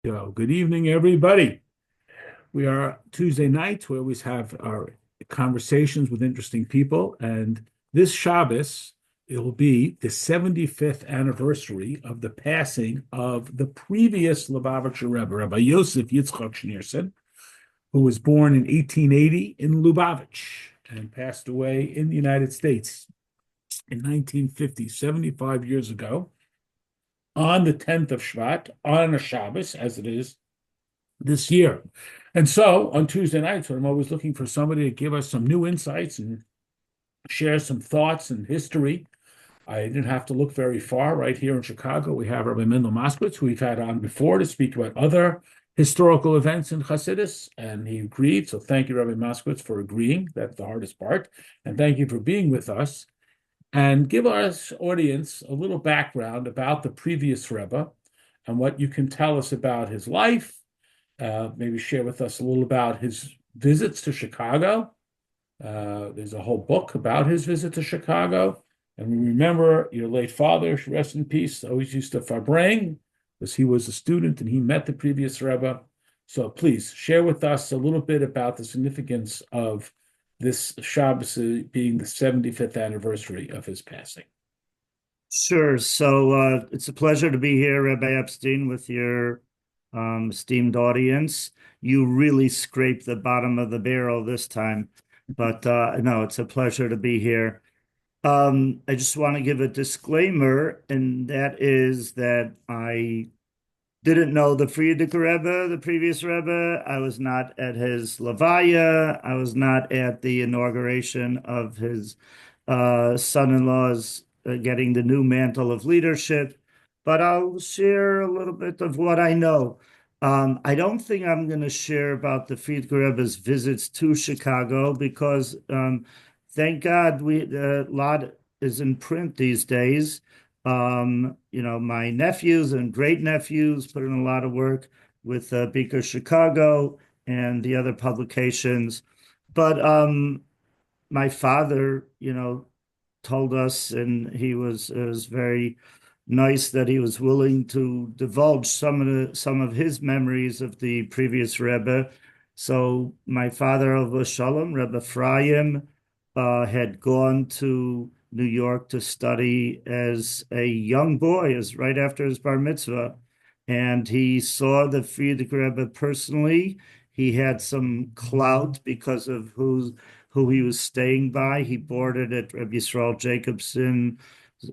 Good evening, everybody. We are Tuesday nights. We always have our conversations with interesting people. And this Shabbos, it will be the 75th anniversary of the passing of the previous Lubavitcher Rebbe, Rabbi Yosef Yitzchak Schneerson, who was born in 1880 in Lubavitch and passed away in the United States in 1950, 75 years ago, on the 10th of Shvat, on a Shabbos, as it is this year. And so on Tuesday nights, when I'm always looking for somebody to give us some new insights and share some thoughts and history, I didn't have to look very far. Right here in Chicago, we have Rabbi MM Moscowitz, who we've had on before to speak about other historical events in Hasidus, and he agreed. So thank you, Rabbi Moscowitz, for agreeing. That's the hardest part. And thank you for being with us. And give our audience a little background about the previous Rebbe and what you can tell us about his life, maybe share with us a little about his visits to Chicago. There's a whole book about his visit to Chicago. And we remember your late father, rest in peace, always used to farbrang because he was a student and he met the previous Rebbe. So please share with us a little bit about the significance of this Shabbos being the 75th anniversary of his passing. Sure. It's a pleasure to be here, Rabbi Epstein, with your esteemed audience. You really scraped the bottom of the barrel this time, but no, it's a pleasure to be here. I just want to give a disclaimer, and that is that I didn't know the Frierdiker Rebbe, the previous Rebbe. I was not at his Levaya. I was not at the inauguration of his son-in-law's getting the new mantle of leadership. But I'll share a little bit of what I know. I don't think I'm going to share about the Frierdiker Rebbe's visits to Chicago because, thank God, a lot is in print these days. My nephews and great nephews put in a lot of work with Beaker Chicago and the other publications. But my father, told us, and it was very nice that he was willing to divulge some of his memories of the previous Rebbe. So my father, of Shalom, Rebbe Ephraim, had gone to New York to study as a young boy, as right after his bar mitzvah, and he saw the Frierdiker Rebbe personally. He had some clout because of who he was staying by. He boarded at Rabbi Yisrael Jacobson,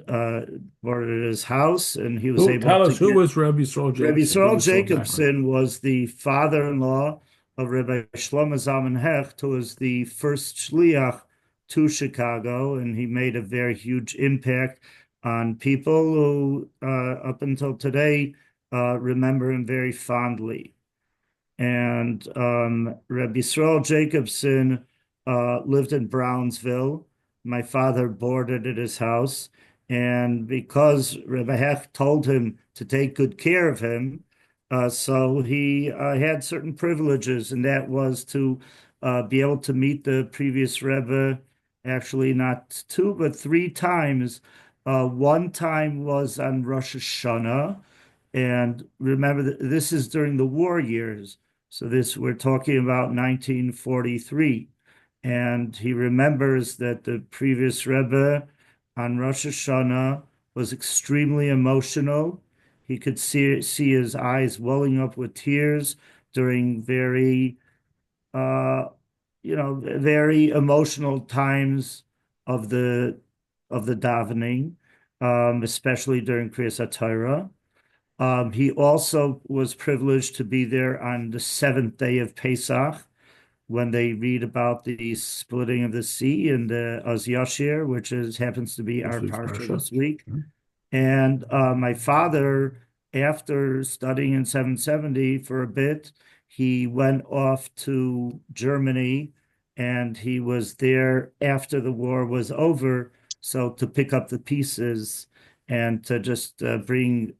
uh, boarded at his house, and he was Who able tell to us who get. was Rabbi Yisrael Rabbi Jacobson? Give Yisrael us a little background. Jacobson was the father-in-law of Rabbi Shlomo Zalman Hecht, who was the first shliach to Chicago, and he made a very huge impact on people who, up until today, remember him very fondly. And Rabbi Yisrael Jacobson lived in Brownsville. My father boarded at his house. And because Rabbi Hecht told him to take good care of him, so he had certain privileges, and that was to be able to meet the previous Rebbe, actually not two, but three times. One time was on Rosh Hashanah. And remember that this is during the war years. So this we're talking about 1943. And he remembers that the previous Rebbe on Rosh Hashanah was extremely emotional. He could see his eyes welling up with tears during uh, very emotional times of the davening, especially during Kriyas HaTorah. He also was privileged to be there on the seventh day of Pesach when they read about the splitting of the sea in the Oz Yashir, which happens to be This our week's parsha parsha. this week. And my father, after studying in 770 for a bit, he went off to Germany and he was there after the war was over. So to pick up the pieces and to just bring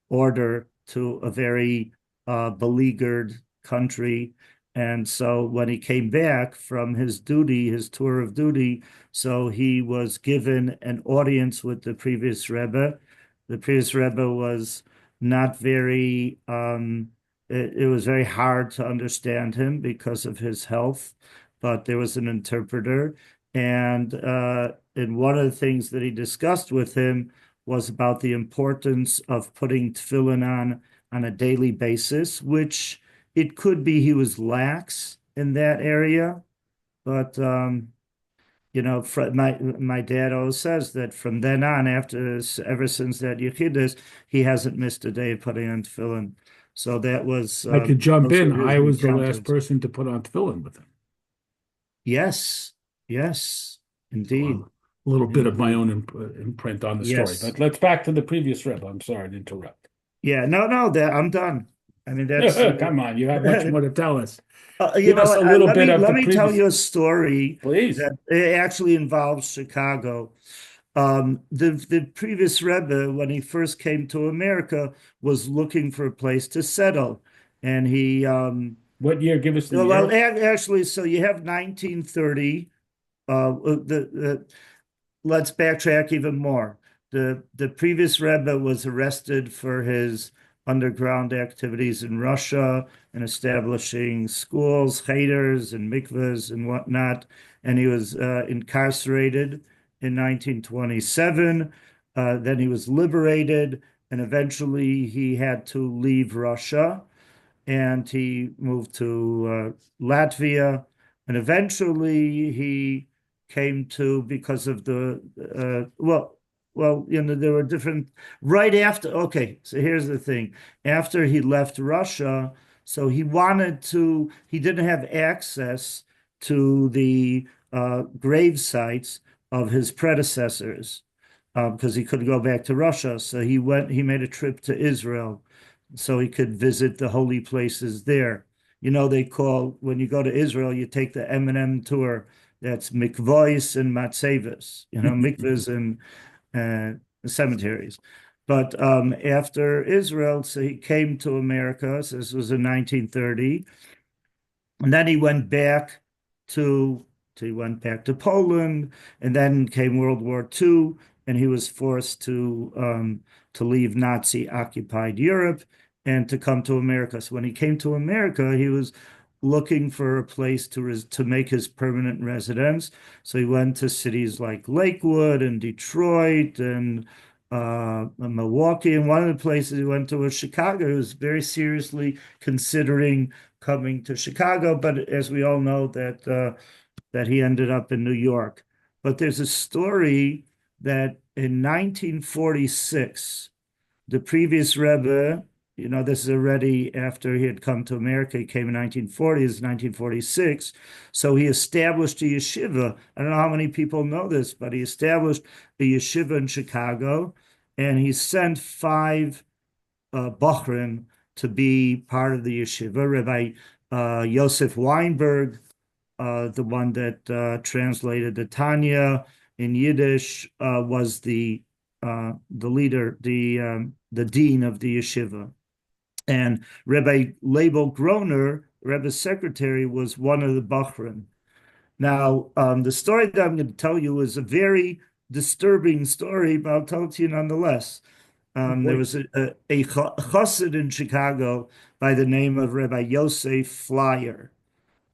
order to a very beleaguered country. And so when he came back from his duty, his tour of duty, so he was given an audience with the previous Rebbe. The previous Rebbe was not very it was very hard to understand him because of his health, but there was an interpreter. And one of the things that he discussed with him was about the importance of putting tefillin on a daily basis, which it could be he was lax in that area, but my dad always says that from then on, ever since that Yechidus, he hasn't missed a day of putting on tefillin. So I could jump those in. were his I was the last encounters. person to put on tefillin with him. Yes, yes, So indeed, a little bit of my indeed. own imprint on the story. Yes, But let's back to the previous Rebbe. I'm sorry to interrupt. yeah. No, no, that I'm done. I mean, that's Come on, you have much more to tell us. You Give know us a what? little Let bit me of let the me tell previous, you a story please. that it actually involves Chicago. The previous Rebbe, when he first came to America, was looking for a place to settle, and he What year? Give us the well, year. actually, so you have 1930. The let's backtrack even more. The previous Rebbe was arrested for his underground activities in Russia and establishing schools, cheters, and mikvahs and whatnot. And he was incarcerated in 1927. Then he was liberated, and eventually he had to leave Russia and he moved to Latvia, and eventually he came to because of the there were different right after. Okay, so here's the thing: after he left Russia, so he didn't have access to the grave sites of his predecessors because he couldn't go back to Russia. So he made a trip to Israel so he could visit the holy places there. They call when you go to Israel, you take the M&M tour. That's mikvahs and matzeves, mikvahs and cemeteries. But after Israel, so he came to America. So this was in 1930, and then to he went back to Poland, and then came World War II, and he was forced to leave Nazi occupied Europe and to come to America. So when he came to America, he was looking for a place to make his permanent residence. So he went to cities like Lakewood and Detroit and Milwaukee. And one of the places he went to was Chicago. He was very seriously considering coming to Chicago, but as we all know that he ended up in New York. But there's a story that in 1946, the previous Rebbe, this is already after he had come to America. He came in 1940, it's 1946. So he established a yeshiva. I don't know how many people know this, but he established a yeshiva in Chicago, and he sent five Bochrim to be part of the yeshiva. Rabbi Yosef Weinberg, the one that translated the Tanya in Yiddish, was the leader, the dean of the yeshiva. And Rabbi Label Groner, Rebbe's secretary, was one of the Bochrim. Now, the story that I'm going to tell you is a very disturbing story, but I'll tell it to you nonetheless. Oh, There please. was a chassid in Chicago by the name of Rabbi Yosef Flyer.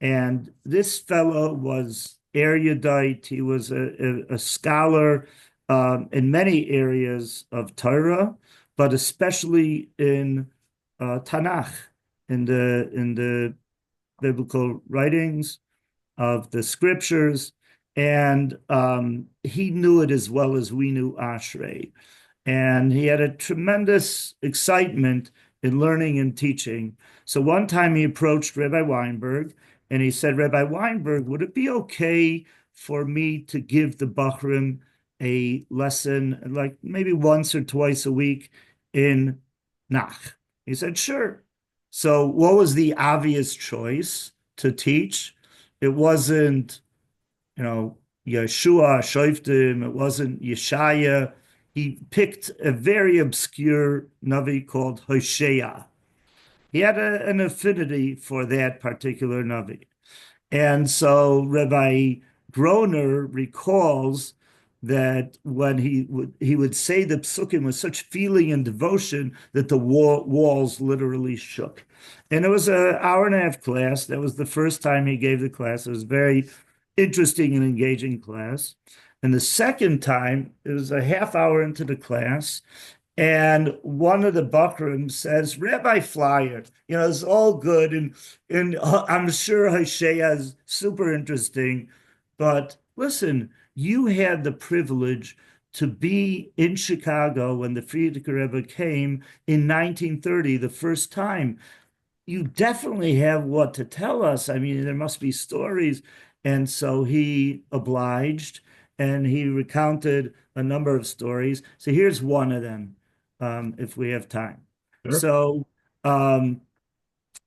And this fellow was erudite. He was a scholar in many areas of Torah, but especially in Tanakh, in the biblical writings of the scriptures. And he knew it as well as we knew Ashrei. And he had a tremendous excitement in learning and teaching. So one time he approached Rabbi Weinberg and he said, Rabbi Weinberg, would it be okay for me to give the Bachrim a lesson, like maybe once or twice a week in Nach? He said, sure. So what was the obvious choice to teach? It wasn't, Yeshua, Shoiftim, it wasn't Yeshaya. He picked a very obscure Navi called Hosea. He had an affinity for that particular Navi. And so Rabbi Groner recalls that when he would say the psukim with such feeling and devotion that the walls literally shook. And it was an hour and a half class. That was the first time he gave the class. It was very interesting and engaging class. And the second time, it was a half hour into the class, and one of the Bachrim says, Rabbi Flyer, it's all good, and I'm sure Hashea is super interesting, but listen, you had the privilege to be in Chicago when the Frierdiker Rebbe came in 1930, the first time. You definitely have what to tell us. I mean, there must be stories. And so he obliged and he recounted a number of stories. So here's one of them, if we have time. Sure. So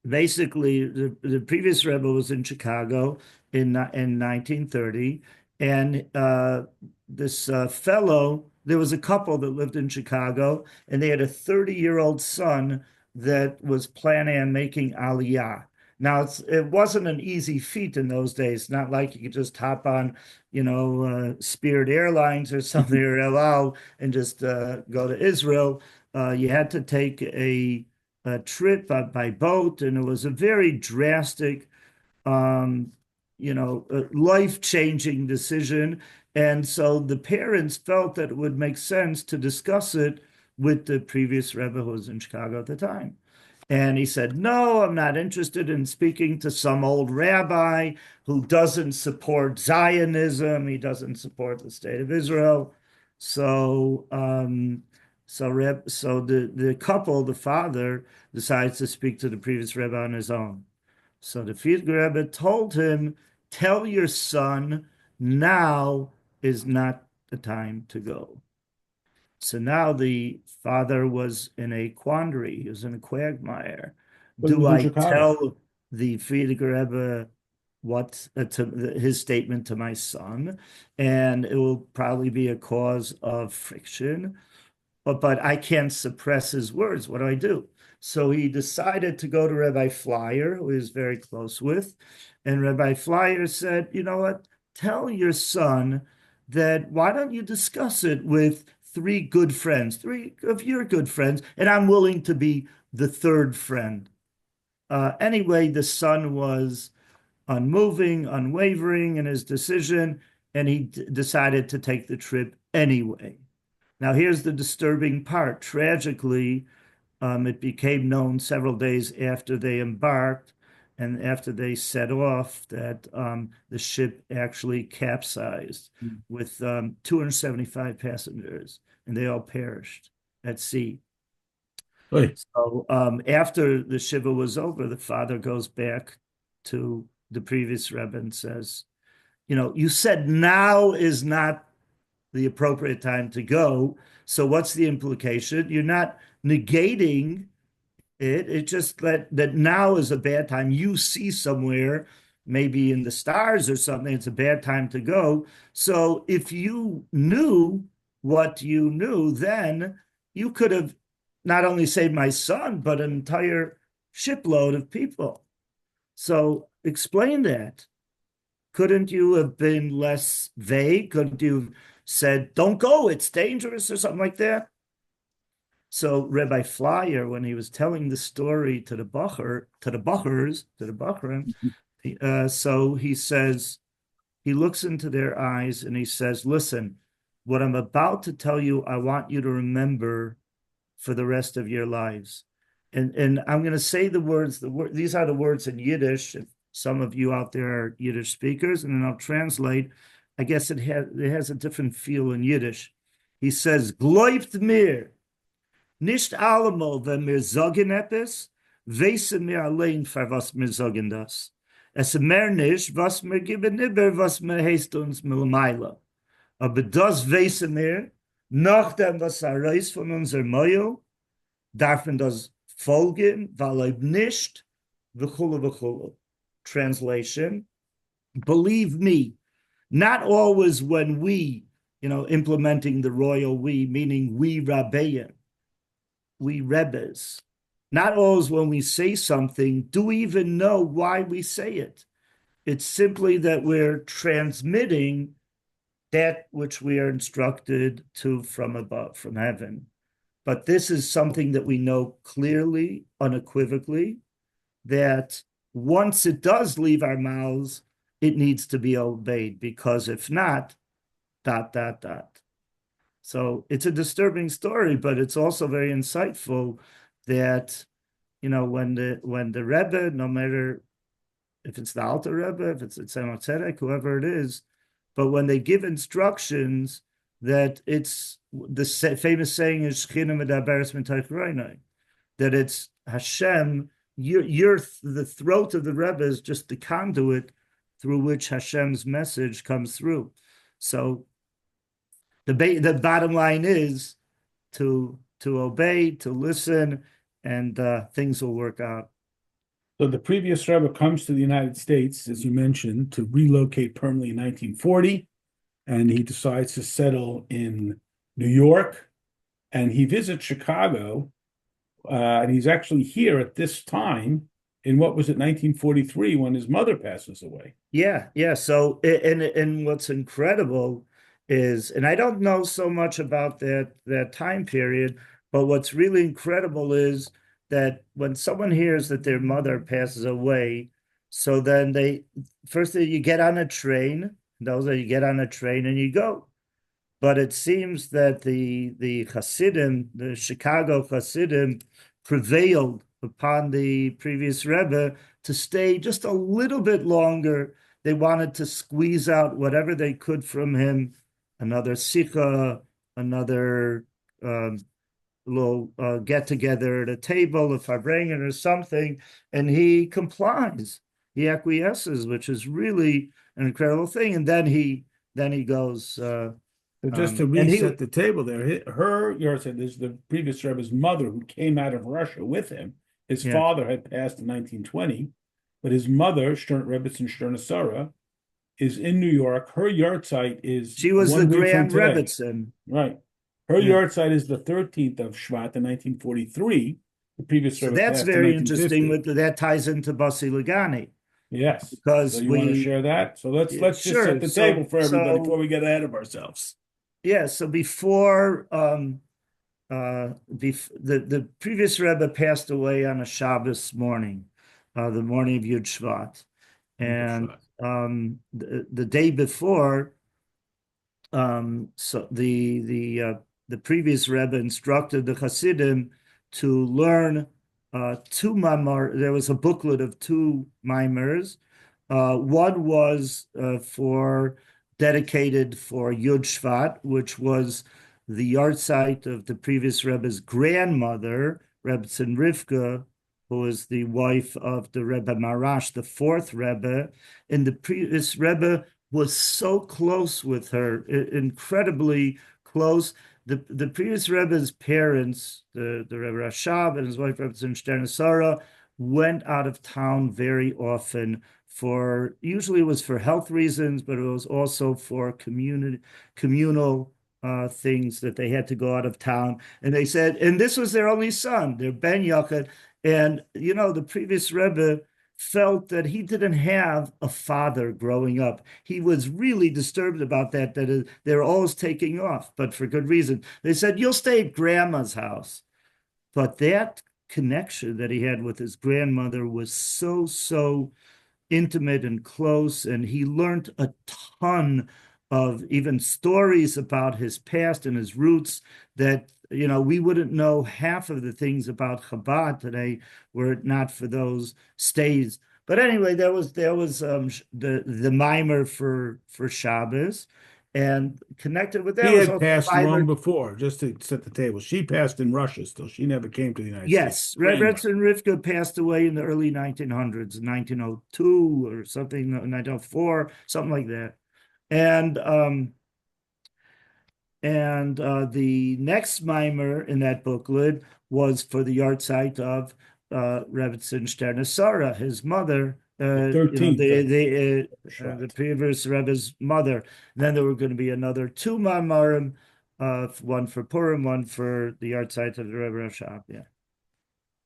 basically, the previous Rebbe was in Chicago in 1930, and this fellow, there was a couple that lived in Chicago, and they had a 30-year-old son that was planning on making Aliyah. Now, it wasn't an easy feat in those days. Not like you could just hop on, Spirit Airlines or something or El Al and just go to Israel. You had to take a trip by boat, and it was a very drastic, life-changing decision. And so the parents felt that it would make sense to discuss it with the previous Rebbe who was in Chicago at the time. And he said, no, I'm not interested in speaking to some old rabbi who doesn't support Zionism. He doesn't support the state of Israel. So, so the couple, the father, decides to speak to the previous Rebbe on his own. So the Frierdiker Rebbe told him, tell your son, now is not the time to go. So now the father was in a quandary. He was in a quagmire. But he Do was in I Chicago. tell the Frierdiker Rebbe his statement to my son, and it will probably be a cause of friction, but I can't suppress his words. What do I do? So he decided to go to Rabbi Flyer, who he was very close with, and Rabbi Flyer said, you know what? Tell your son that why don't you discuss it with three good friends, three of your good friends, and I'm willing to be the third friend. Anyway, the son was unmoving, unwavering in his decision, and he decided to take the trip anyway. Now, here's the disturbing part. Tragically, it became known several days after they embarked and after they set off that the ship actually capsized with 275 passengers, and they all perished at sea. Oy. So after the shiva was over, the father goes back to the previous Rebbe and says, you said now is not the appropriate time to go. So what's the implication? You're not negating it. It's just that now is a bad time. You see somewhere, maybe in the stars or something, it's a bad time to go. So if you knew what you knew, then you could have not only saved my son, but an entire shipload of people. So explain that. Couldn't you have been less vague? Couldn't you have said, don't go, it's dangerous or something like that? So Rabbi Flyer, when he was telling the story to the Bachrim, so he says, he looks into their eyes and he says, listen, what I'm about to tell you, I want you to remember for the rest of your lives. And I'm going to say the words, these are the words in Yiddish. If some of you out there are Yiddish speakers, and then I'll translate. I guess it has a different feel in Yiddish. He says, Gläubt mir, nicht allemal, wenn wir sagen etwas, wissen wir allein, für was wir sagen das. Es mehr nicht, was wir geben über, was wir heißt uns milmeile. Aber das wissen wir, nachdem was reist von unser Meul, darf man das folgen, weil nicht, v'chulu v'chulu. Translation, believe me, not always when we, implementing the royal we, meaning we Rabbeim, we Rebbes, not always when we say something, do we even know why we say it. It's simply that we're transmitting that which we are instructed to from above, from heaven. But this is something that we know clearly, unequivocally, that once it does leave our mouths, it needs to be obeyed, because if not, dot, dot, dot. So it's a disturbing story, but it's also very insightful that, when the Rebbe, no matter if it's the Alter Rebbe, if it's Tzemach Tzedek, whoever it is, but when they give instructions, that it's the famous saying is Shechina medaberes mitaych roinai, that it's Hashem, the throat of the Rebbe is just the conduit through which Hashem's message comes through. So the bottom line is to obey, to listen, and things will work out. So the previous Rebbe comes to the United States, as you mentioned, to relocate permanently in 1940, and he decides to settle in New York, and he visits Chicago, and he's actually here at this time in what was it, 1943, when his mother passes away. Yeah, yeah. So, and what's incredible is, and I don't know so much about that time period, but what's really incredible is that when someone hears that their mother passes away, so then you get on a train, you get on a train and you go. But it seems that the Hasidim, the Chicago Hasidim, prevailed upon the previous Rebbe to stay just a little bit longer. They wanted to squeeze out whatever they could from him, another sikha, another little get together at a table, a farbrengen or something, and he complies. He acquiesces, which is really an incredible thing. And then he goes. So just to reset the table there, Yorsa is the previous Rebbe's mother who came out of Russia with him. His father had passed in 1920, but his mother, Rebbetzin Shterna, is in New York. Her yahrzeit is she was the Grand Rebbetzin. Right. Her yahrzeit is the 13th of Shvat in 1943. The previous Rebbe that's passed very in interesting. That ties into Basi Lagani. Yes. Because so you want to share that? So let's just set the table for everybody before we get ahead of ourselves. Yeah, so before the previous Rebbe passed away on a Shabbos morning, the morning of Yud Shevat, and the day before, so the previous Rebbe instructed the Hasidim to learn two mamar. There was a booklet of two mimers. One was dedicated for Yud Shevat, which was the yahrzeit of the previous Rebbe's grandmother, Rebbetzin Rivka, who was the wife of the Rebbe Marash, the fourth Rebbe. And the previous Rebbe was so close with her, incredibly close. The previous Rebbe's parents, the Rebbe Rashab and his wife Rebbetzin Shterna, went out of town very often. Usually it was for health reasons, but it was also for communal things that they had to go out of town. And they said, and this was their only son, their Ben Yochid. And, the previous Rebbe felt that he didn't have a father growing up. He was really disturbed about that they're always taking off, but for good reason. They said, you'll stay at grandma's house. But that connection that he had with his grandmother was so intimate and close, and he learned a ton of even stories about his past and his roots that we wouldn't know half of the things about Chabad today were it not for those stays. But anyway, there was the mimer for Shabbos, and connected with that he was had passed Rome before, just to set the table. She passed in Russia still. She never came to the United States. Yes, Rebbetzin Rivka passed away in the early 1900s, 1902 or something, 1904, something like that. And the next mimer in that booklet was for the yahrzeit of Rebbetzin Shterna, his mother, the previous Rebbe's mother. And then there were going to be another two maimarim, one for Purim, one for the yahrzeit of the Rebbe Rashab. Yeah.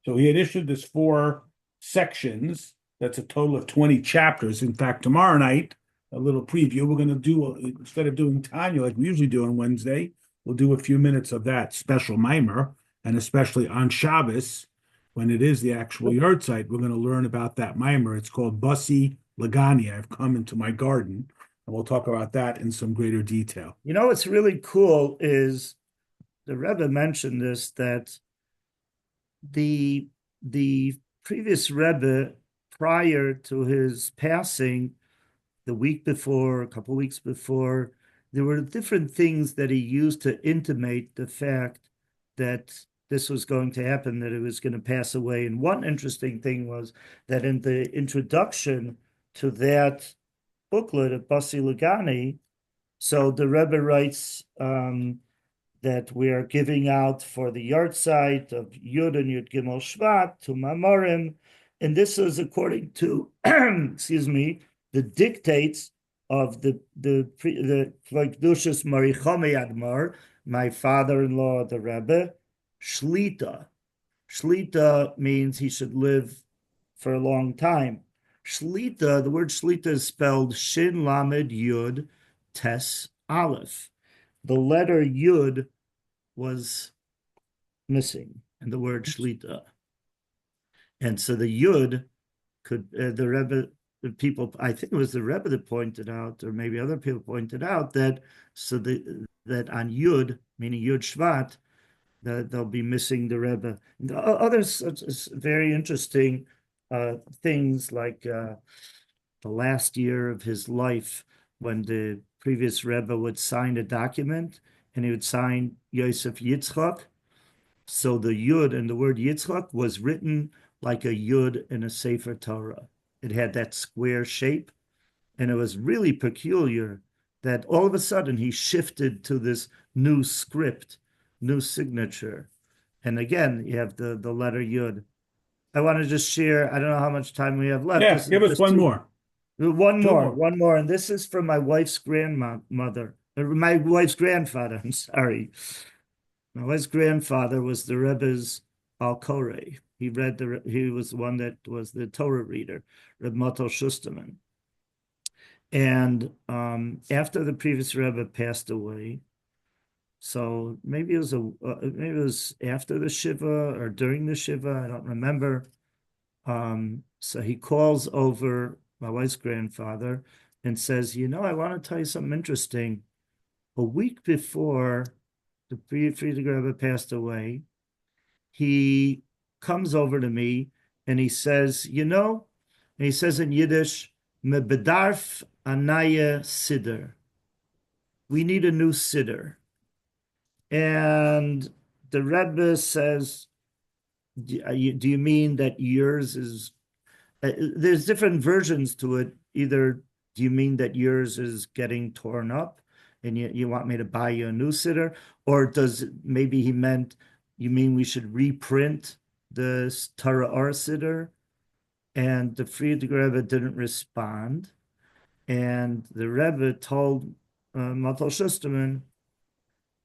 So he had issued this 4 sections. That's a total of 20 chapters. In fact, tomorrow night a little preview. We're going to do, instead of doing Tanya like we usually do on Wednesday, we'll do a few minutes of that special mimer, and especially on Shabbos, when it is the actual yard site, we're going to learn about that mimer. It's called Basi Lagani. I've come into my garden, and we'll talk about that in some greater detail. You know what's really cool is the Rebbe mentioned this, that the previous Rebbe, prior to his passing, the week before, a couple of weeks before, there were different things that he used to intimate the fact that this was going to happen, that it was going to pass away. And one interesting thing was that in the introduction to that booklet of Basi Lagani, so the Rebbe writes that we are giving out for the yard site of Yud and Yud Gimel Shvat to Mamorim, and this is according to, excuse me, the dictates of the Kedushas Marichome Admar, my father-in-law, the Rebbe, Shlita. Shlita means he should live for a long time. Shlita, the word Shlita is spelled Shin Lamed Yud Tes Aleph. The letter Yud was missing in the word Shlita. And so the Yud could, the Rebbe, the people, I think it was the Rebbe that pointed out, or maybe other people pointed out, that so that on Yud, meaning Yud Shvat, that they'll be missing the Rebbe. And other such very interesting things, like the last year of his life, when the previous Rebbe would sign a document, and he would sign Yosef Yitzchak. So the Yud and the word Yitzchak was written like a Yud in a Sefer Torah. It had that square shape, and it was really peculiar that all of a sudden he shifted to this new script, new signature. And again, you have the letter Yud. I want to just share, I don't know how much time we have left. Yeah, give us one more. One more. And this is from my wife's grandmother, my wife's grandfather, I'm sorry. My wife's grandfather was the Rebbe's Al-Koreh. He was the one that was the Torah reader, Reb Motel Schusterman. And after the previous Rebbe passed away, so maybe it was after the Shiva or during the Shiva, I don't remember. So he calls over my wife's grandfather and says, I want to tell you something interesting. A week before the Friedrich Rebbe passed away, he comes over to me and he says, and he says in Yiddish, me bedarf anaya siddur. We need a new siddur. And the Rebbe says, do you mean that yours is, there's different versions to it. Either do you mean that yours is getting torn up and you want me to buy you a new siddur? Or maybe he meant, you mean we should reprint the Torah Or siddur? And the Friedrich Rebbe didn't respond. And the Rebbe told Matal Schusterman,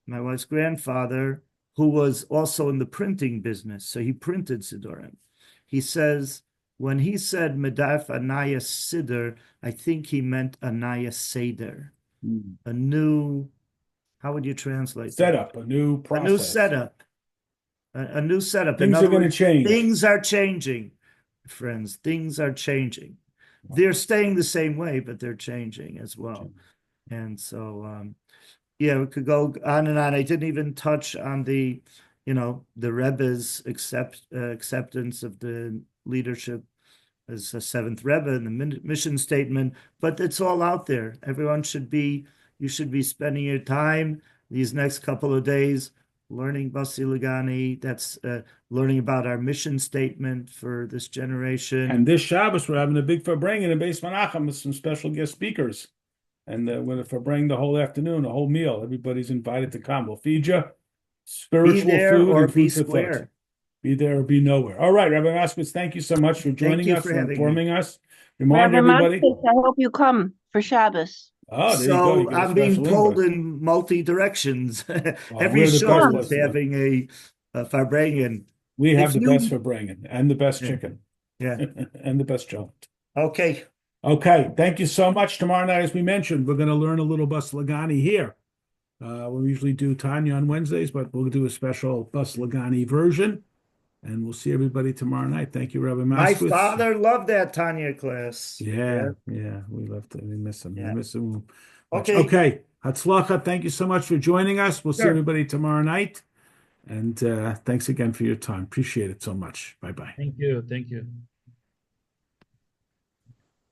my wife's grandfather, who was also in the printing business, so he printed siddurim. He says, when he said Medarf Anaya Siddur, I think he meant Anaya Seder. A new, how would you translate setup, a new process. A new setup. A new setup. Things are going to change. Things are changing, friends. Things are changing. They're staying the same way, but they're changing as well. And so, we could go on and on. I didn't even touch on the Rebbe's acceptance of the leadership as a seventh Rebbe in the mission statement, but it's all out there. You should be spending your time these next couple of days learning Basi Lagani. That's learning about our mission statement for this generation. And this Shabbos, we're having a big Farbrengen in Beis Menachem with some special guest speakers. And we're Farbrengen the whole afternoon, a whole meal. Everybody's invited to come. We'll feed you spiritual food or and be food for square. thought. Be there or be nowhere. All right, Rabbi Moscowitz, thank you so much for joining us and informing us. Remind everybody. Moscowitz, I hope you come for Shabbos. Oh, there you go. You I'm being pulled in multi directions. Every show is having a Farbrengen. We have the best Farbrengen and the best chicken. Yeah. And the best chocolate. Okay. Okay, thank you so much. Tomorrow night, as we mentioned, we're going to learn a little Bus Lagani here. We usually do Tanya on Wednesdays, but we'll do a special Bus Lagani version. And we'll see everybody tomorrow night. Thank you, Rabbi My Moscowitz. father loved that Tanya class. Yeah, we love to. We miss him. Yeah. We miss him much. Okay. Okay, Hatzlacha, thank you so much for joining us. We'll see Sure. everybody tomorrow night. And thanks again for your time. Appreciate it so much. Bye-bye. Thank you. Thank you.